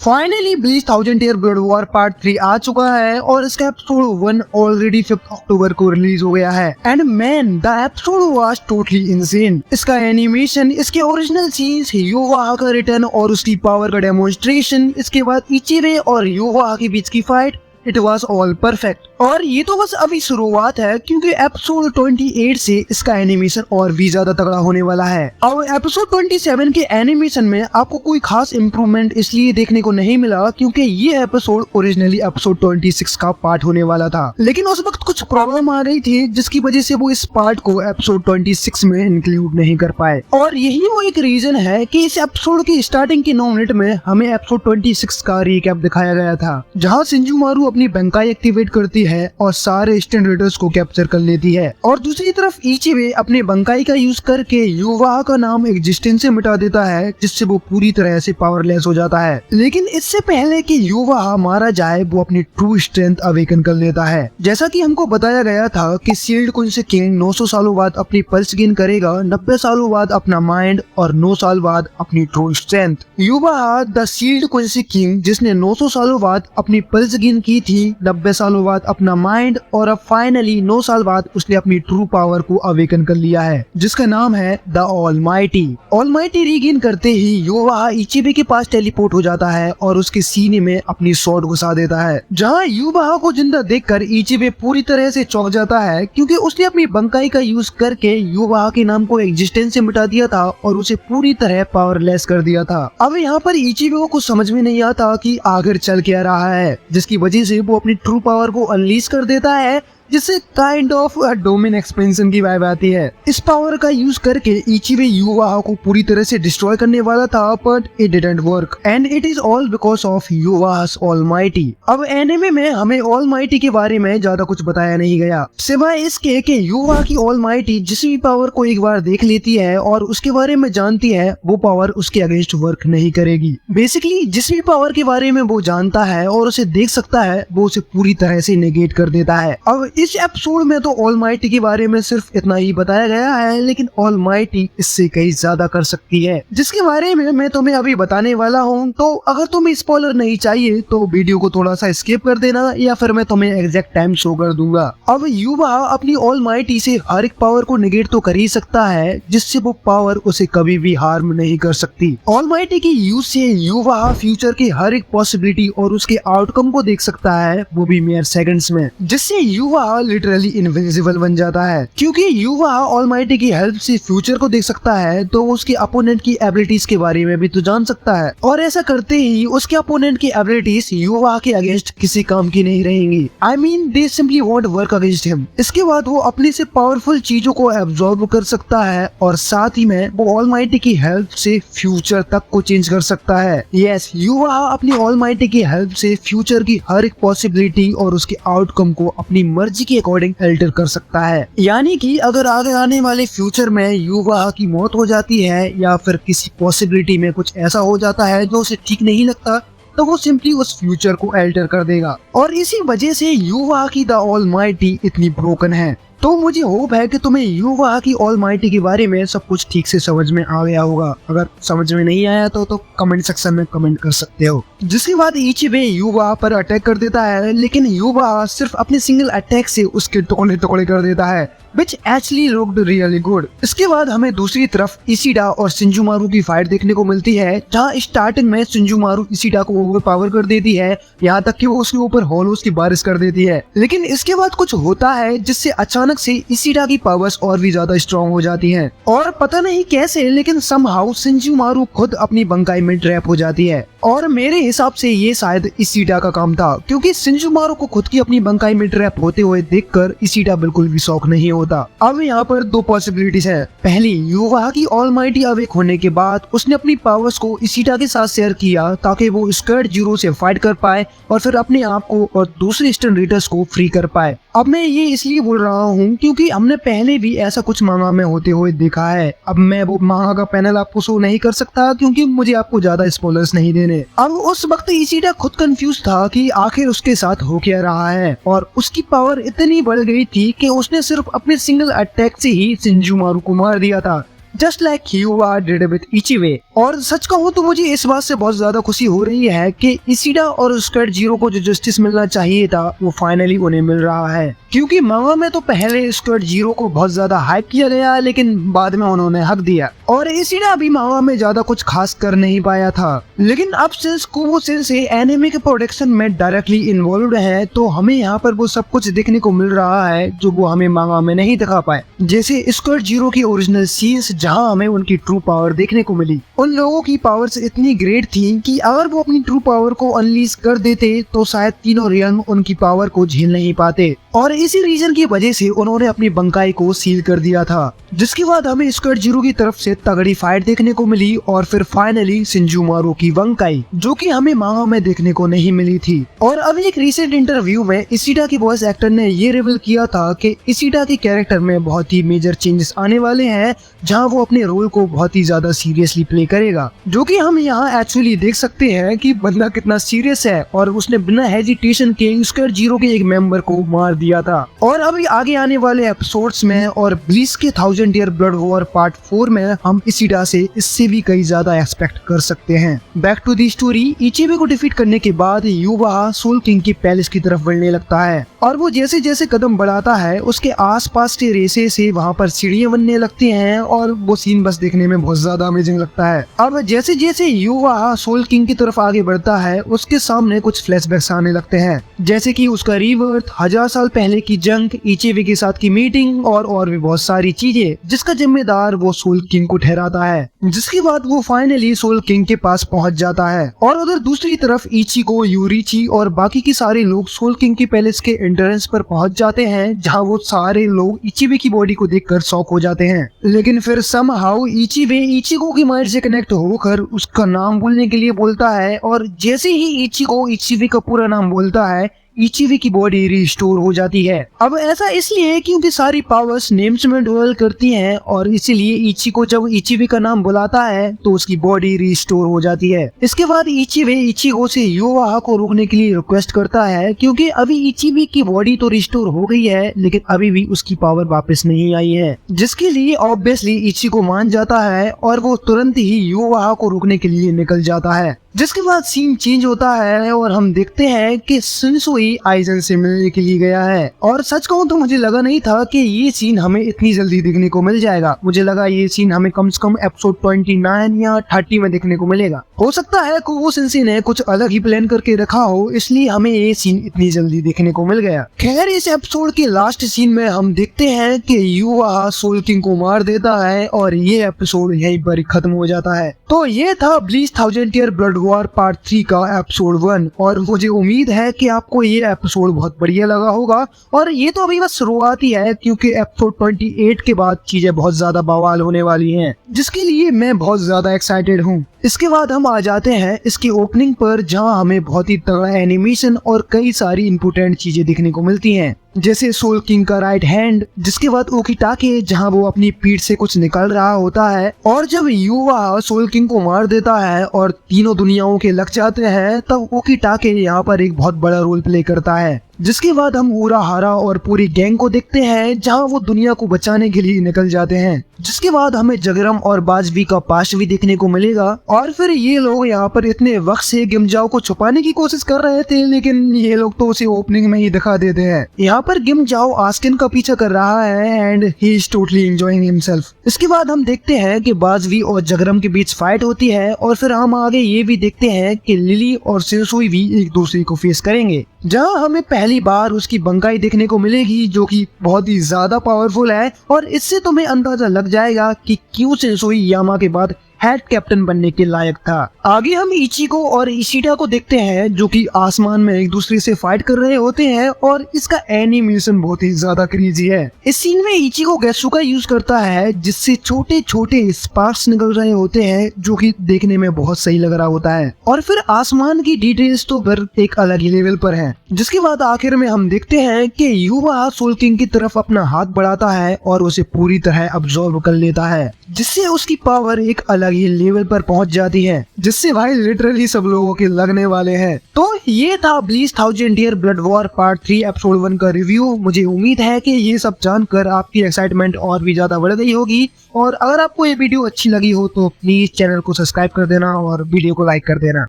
Finally bleach thousand year blood war part 3 आ चुका है और इसका एपिसोड 1 ऑलरेडी 5 अक्टूबर को रिलीज हो गया है। And man, the episode was totally insane. इसका एनिमेशन, इसके ओरिजिनल सीन्स, युवा का रिटर्न और उसकी पावर का डेमोन्स्ट्रेशन, इसके बाद इचिबे और युवा के बीच की fight, it was all perfect. और ये तो बस अभी शुरुआत है, क्योंकि एपिसोड 28 से इसका एनिमेशन और भी ज्यादा तगड़ा होने वाला है। अब एपिसोड 27 के एनिमेशन में आपको कोई खास इम्प्रूवमेंट इसलिए देखने को नहीं मिला क्योंकि ये एपिसोड ओरिजिनली एपिसोड 26 का पार्ट होने वाला था, लेकिन उस वक्त कुछ प्रॉब्लम आ गई थी जिसकी वजह से वो इस पार्ट को एपिसोड 26 में इंक्लूड नहीं कर पाए। और यही वो एक रीजन है कि इस एपिसोड की स्टार्टिंग के 9 मिनट में हमें एपिसोड 26 का रिकैप दिखाया गया था, जहाँ शिंजुमारू अपनी बंकाई एक्टिवेट करती है और सारे स्टैंड रेडर्स को कैप्चर कर लेती है, और दूसरी तरफ इचिबे अपने बंकाई का यूज करके युवा का नाम एग्जिस्टेंस से मिटा देता है, जिससे वो पूरी तरह से पावरलेस हो जाता है। लेकिन इससे पहले कि युवा मारा जाए, वो अपनी ट्रू स्ट्रेंथ अवेकन कर लेता है। जैसा कि हमको बताया गया था कि शील्ड क्वींस किंग 900 सालों बाद अपनी पल्स गेन करेगा, 90 सालों बाद अपना माइंड और 9 साल बाद अपनी ट्रू स्ट्रेंथ। युवा द शील्ड क्वींस किंग, जिसने 900 सालों बाद अपनी पल्स गेन की थी, 90 सालों बाद अपना माइंड और अब फाइनली 9 साल बाद उसने अपनी ट्रू पावर को अवेकन कर लिया है, जिसका नाम है द ऑलमाइटी। ऑलमाइटी रीगेन करते ही युवा इचिबे के पास टेलीपोर्ट हो जाता है और उसके सीने में अपनी स्वॉर्ड घुसा देता है, जहां युवा को जिंदा देखकर इचिबे पूरी तरह से चौंक जाता है, क्योंकि उसने अपनी बंकाई का यूज करके युवा के नाम को एग्जिस्टेंस से मिटा दिया था और उसे पूरी तरह पावरलेस कर दिया था। अब यहाँ पर इचिबे को कुछ समझ में नहीं आता कि आखिर चल क्या रहा है, जिसकी वजह से वो अपनी ट्रू पावर को अनलीज कर देता है, जिससे काइंड ऑफ डोमेन एक्सपेंशन की वाइब आती है। इस पावर का यूज करके इचिबे युवा को पूरी तरह से डिस्ट्रॉय करने वाला था, but it didn't work and it is all because of युवास ऑलमाइटी। अब एनिमे में हमें ऑलमाइटी के बारे में ज्यादा कुछ बताया नहीं गया, सिवाय इसके कि युवा की ऑलमाइटी जिस भी पावर को एक बार देख लेती है और उसके बारे में जानती है, वो पावर उसके अगेंस्ट वर्क नहीं करेगी। बेसिकली जिस भी पावर के बारे में वो जानता है और उसे देख सकता है, वो उसे पूरी तरह से नेगेट कर देता है। अब इस एपिसोड में तो ऑलमाइटी के बारे में सिर्फ इतना ही बताया गया है, लेकिन ऑलमाइटी इससे कहीं ज्यादा कर सकती है, जिसके बारे में मैं तुम्हें अभी बताने वाला हूँ। तो अगर तुम्हें स्पॉइलर नहीं चाहिए तो वीडियो को थोड़ा सा स्किप कर देना, या फिर मैं तुम्हें एग्जैक्ट टाइम शो कर दूंगा। अब युवा अपनी ऑलमाइटी से हर एक पावर को नेगेट तो कर ही सकता है, जिससे वो पावर उसे कभी भी हार्म नहीं कर सकती। ऑलमाइटी की यूज से युवा फ्यूचर की हर एक पॉसिबिलिटी और उसके आउटकम को देख सकता है, वो भी मेयर सेकंड्स में, जिससे युवा लिटरली इनविजिबल बन जाता है। क्योंकि युवा ऑलमाइटी की हेल्प से फ्यूचर को देख सकता है, तो उसके अपोनेंट की एबिलिटीज के बारे में भी तो जान सकता है, और ऐसा करते ही उसके अपोनेंट की एबिलिटीज युवा के अगेंस्ट किसी काम की नहीं रहेंगी। I mean they simply won't work against him. इसके बाद वो अपने से पावरफुल चीजों को एब्जॉर्ब कर सकता है, और साथ ही में वो ऑलमाइटी की हेल्प से फ्यूचर तक को चेंज कर सकता है। यस, युवा अपनी ऑलमाइटी की हेल्प से फ्यूचर की हर एक पॉसिबिलिटी और उसके आउटकम को अपनी मर्जी के अकॉर्डिंग अल्टर कर सकता है। यानी कि अगर आगे आने वाले फ्यूचर में युवा की मौत हो जाती है, या फिर किसी पॉसिबिलिटी में कुछ ऐसा हो जाता है जो उसे ठीक नहीं लगता, तो वो सिंपली उस फ्यूचर को अल्टर कर देगा। और इसी वजह से युवा की द ऑलमाइटी इतनी ब्रोकन है। तो मुझे होप है कि तुम्हें युवा की ऑलमाइटी के बारे में सब कुछ ठीक से समझ में आ गया होगा। अगर समझ में नहीं आया तो कमेंट सेक्शन में कमेंट कर सकते हो। जिसके बाद इचिबे युवा पर अटैक कर देता है, लेकिन युवा सिर्फ अपने सिंगल अटैक से उसके टुकड़े टुकड़े कर देता है, which actually looked really good। इसके बाद हमें दूसरी तरफ इशिडा और शिंजुमारू की फाइट देखने को मिलती है, जहाँ स्टार्टिंग में शिंजुमारू इशिडा को ओवर पावर कर देती है, यहाँ तक कि वो उसके ऊपर होलोस की बारिश कर देती है। लेकिन इसके बाद कुछ होता है जिससे अचानक से इशिडा की पावर्स और भी ज्यादा स्ट्रॉन्ग हो जाती हैं, और पता नहीं कैसे, लेकिन समहाउ शिंजुमारू खुद अपनी बंकाई में ट्रैप हो जाती है। और मेरे हिसाब से ये शायद इशिडा का काम था, क्योंकि शिंजुमारू को खुद की अपनी बंकाई में ट्रैप होते हुए देखकर इशिडा बिल्कुल भी शॉक नहीं होता। अब यहाँ पर दो पॉसिबिलिटीज है। पहली, युवा की ऑलमाइटी अवेक होने के बाद उसने अपनी पावर्स को इशिडा के साथ शेयर किया, ताकि वो स्क्वाड जीरो से फाइट कर पाए और फिर अपने आप को और दूसरे स्टैंड रेडर्स को फ्री कर पाए। अब मैं ये इसलिए बोल रहा हूँ क्योंकि हमने पहले भी ऐसा कुछ मांगा में होते हुए देखा है। अब मैं वो मांगा का पैनल आपको शो नहीं कर सकता, क्योंकि मुझे आपको ज्यादा स्पॉयलर्स नहीं देने। अब उस वक्त इशिडा खुद कंफ्यूज था कि आखिर उसके साथ हो क्या रहा है, और उसकी पावर इतनी बढ़ गई थी कि उसने सिर्फ अपने सिंगल अटैक से ही शिंजुमारू को मार दिया था। जस्ट लाइक ह्यूवा डिड विद इचिबे। और सच कहूँ तो मुझे इस बात से बहुत ज्यादा खुशी हो रही है कि इशिडा और स्क्वाड जीरो को जो जस्टिस मिलना चाहिए था वो फाइनली उन्हें मिल रहा है, क्योंकि मांगा में तो पहले स्क्वाड जीरो को बहुत ज्यादा हाइप किया गया लेकिन बाद में उन्होंने हक दिया और इशिडा भी मांगा में ज्यादा कुछ खास कर नहीं पाया था। लेकिन अब सिंस कुबो सेंसेई एनिमे के प्रोडक्शन में डायरेक्टली इन्वॉल्व है तो हमें यहाँ पर वो सब कुछ देखने को मिल रहा है जो वो हमें मांगा में नहीं दिखा पाए, जैसे स्क्वाड जीरो की ओरिजिनल सीन्स जहाँ हमें उनकी ट्रू पावर देखने को मिली। उन लोगों की पावर्स इतनी ग्रेट थी कि अगर वो अपनी ट्रू पावर को अनलीज कर देते तो शायद तीनों रियल्म उनकी पावर को झेल नहीं पाते और इसी रीजन की वजह से उन्होंने अपनी बंकाई को सील कर दिया था, जिसके बाद हमें स्क्वाड जीरो की तरफ से तगड़ी फाइट देखने को मिली और फिर फाइनली शिंजुमारू की बंकाई जो कि हमें मांगा में देखने को नहीं मिली थी। और अभी एक रिसेंट इंटरव्यू में इशिडा की वॉइस एक्टर ने ये रिवील किया था कि इशिडा के कैरेक्टर में बहुत ही मेजर चेंजेस आने वाले हैं जहां वो अपने रोल को बहुत ही ज्यादा सीरियसली प्ले करेगा, जो कि हम यहाँ एक्चुअली देख सकते हैं कि बंदा कितना सीरियस है और उसने बिना हेजिटेशन के स्क्वाड जीरो के एक मेंबर को मार दिया था। और अभी आगे आने वाले एपिसोड्स में और ब्लीच के 1000 ईयर ब्लड वॉर पार्ट 4 में हम इशिडा से इससे भी कई ज्यादा एक्सपेक्ट कर सकते हैं। बैक टू दी स्टोरी, इचिबे को डिफीट करने के बाद युवा सोल किंग के पैलेस की तरफ बढ़ने लगता है और वो जैसे जैसे कदम बढ़ाता है उसके आसपास के रेसे से वहाँ पर सीढ़ियां बनने लगती हैं और वो सीन बस देखने में बहुत ज्यादा अमेजिंग लगता है। अब जैसे जैसे युवा सोल किंग की तरफ आगे बढ़ता है उसके सामने कुछ फ्लैशबैक्स आने लगते हैं, जैसे कि उसका रीबर्थ, 1000 साल पहले की जंग, इचिबे के साथ की मीटिंग और भी बहुत सारी चीजें जिसका जिम्मेदार वो सोल किंग को ठहराता है। जिसके बाद वो फाइनली सोल किंग के पास पहुंच जाता है और उधर दूसरी तरफ इचिको, यूरिची और बाकी के सारे लोग सोल किंग के पैलेस के एंट्रेंस पर पहुंच जाते हैं जहां वो सारे लोग इचिबे की बॉडी को देखकर शॉक हो जाते हैं। लेकिन फिर समहाउ इचिबे इचिको की माइंड से कनेक्ट होकर उसका नाम बोलने के लिए बोलता है और जैसे ही इचिको इचिबे का पूरा नाम बोलता है इचिबे की बॉडी रिस्टोर हो जाती है। अब ऐसा इसलिए है क्योंकि सारी पावर्स नेम्स में ड्वेल करती हैं और इसीलिए इचिको जब इचिबे का नाम बुलाता है तो उसकी बॉडी रिस्टोर हो जाती है। इसके बाद इचिबे इचिको से युवा को रोकने के लिए रिक्वेस्ट करता है क्योंकि अभी इचिबे की बॉडी तो रिस्टोर हो गई है लेकिन अभी भी उसकी पावर वापस नहीं आई है, जिसके लिए ऑब्वियसली इचिको मान जाता है और वो तुरंत ही युवा को रोकने के लिए निकल जाता है। जिसके बाद सीन चेंज होता है और हम देखते हैं कि शिनसुई आइजन से मिलने के लिए गया है और सच कहूँ तो मुझे लगा नहीं था कि ये सीन हमें इतनी जल्दी देखने को मिल जाएगा। मुझे लगा ये सीन हमें कम से कम एपिसोड 29 या 30 में देखने को मिलेगा। हो सकता है कुबो सेंसेई ने कुछ अलग ही प्लान करके रखा हो इसलिए हमें ये सीन इतनी जल्दी देखने को मिल गया। खैर इस एपिसोड के लास्ट सीन में हम देखते हैं कि युवा सोल किंग को मार देता है और ये एपिसोड यहीं पर खत्म हो जाता है। तो ये था bleach 1000 year blood war part 3 का एपिसोड 1 और मुझे उम्मीद है कि आपको ये एपिसोड बहुत बढ़िया लगा होगा। और ये तो अभी बस शुरुआत ही है क्योंकि एपिसोड 28 के बाद चीजें बहुत ज्यादा बवाल होने वाली हैं, जिसके लिए मैं बहुत ज्यादा एक्साइटेड हूँ। इसके बाद हम आ जाते हैं इसकी ओपनिंग पर जहां हमें बहुत ही तगड़ा एनिमेशन और कई सारी इम्पोर्टेंट चीजें देखने को मिलती हैं, जैसे सोल किंग का राइट हैंड, जिसके बाद ओकिटाके जहां वो अपनी पीठ से कुछ निकल रहा होता है और जब युवा सोल किंग को मार देता है और तीनों दुनियाओं के लग जाते हैं तब ओकिटाके यहाँ पर एक बहुत बड़ा रोल प्ले करता है। जिसके बाद हम उराहारा और पूरी गैंग को देखते हैं जहां वो दुनिया को बचाने के लिए निकल जाते हैं। जिसके बाद हमें जगरम और बाजवी का पास्ट भी देखने को मिलेगा और फिर ये लोग यहाँ पर इतने वक्त से गिमजाओ को छुपाने की कोशिश कर रहे थे लेकिन ये लोग तो उसे ओपनिंग में ही दिखा देते हैं। यहाँ पर गिमजाओ आस्किन का पीछा कर रहा है and he is totally enjoying himself. इसके बाद हम देखते हैं कि बाजवी और जगरम के बीच फाइट होती है और फिर हम आगे ये भी देखते हैं कि लिली और शिनसुई भी एक दूसरे को फेस करेंगे, जहां हमें पहली बार उसकी बंकाई देखने को मिलेगी जो कि बहुत ही ज्यादा पावरफुल है और इससे तुम्हें अंदाजा लग जाएगा कि क्यों शिनसुई यामा के बाद हेड कैप्टन बनने के लायक था। आगे हम इचिको और इशिडा को देखते हैं जो कि आसमान में एक दूसरे से फाइट कर रहे होते हैं और इसका एनिमेशन बहुत ही ज्यादा क्रेजी है। इस सीन में इचिको गेत्सुका यूज करता है जिससे छोटे छोटे स्पार्क्स निकल रहे होते हैं जो कि देखने में बहुत सही लग रहा होता है और फिर आसमान की डिटेल्स तो फिर एक अलग ही लेवल पर है। जिसके बाद आखिर में हम देखते हैं कि युवा सोल किंग की तरफ अपना हाथ बढ़ाता है और उसे पूरी तरह अब्सॉर्ब कर लेता है जिससे उसकी पावर एक अलग ही लेवल पर पहुंच जाती है, जिससे भाई लिटरली सब लोगों के लगने वाले हैं। तो ये था bleach 1000 year blood war part 3 episode 1 का रिव्यू। मुझे उम्मीद है कि ये सब जानकर आपकी एक्साइटमेंट और भी ज्यादा बढ़ गई होगी। और अगर आपको ये वीडियो अच्छी लगी हो तो प्लीज चैनल को सब्सक्राइब कर देना और वीडियो को लाइक कर देना।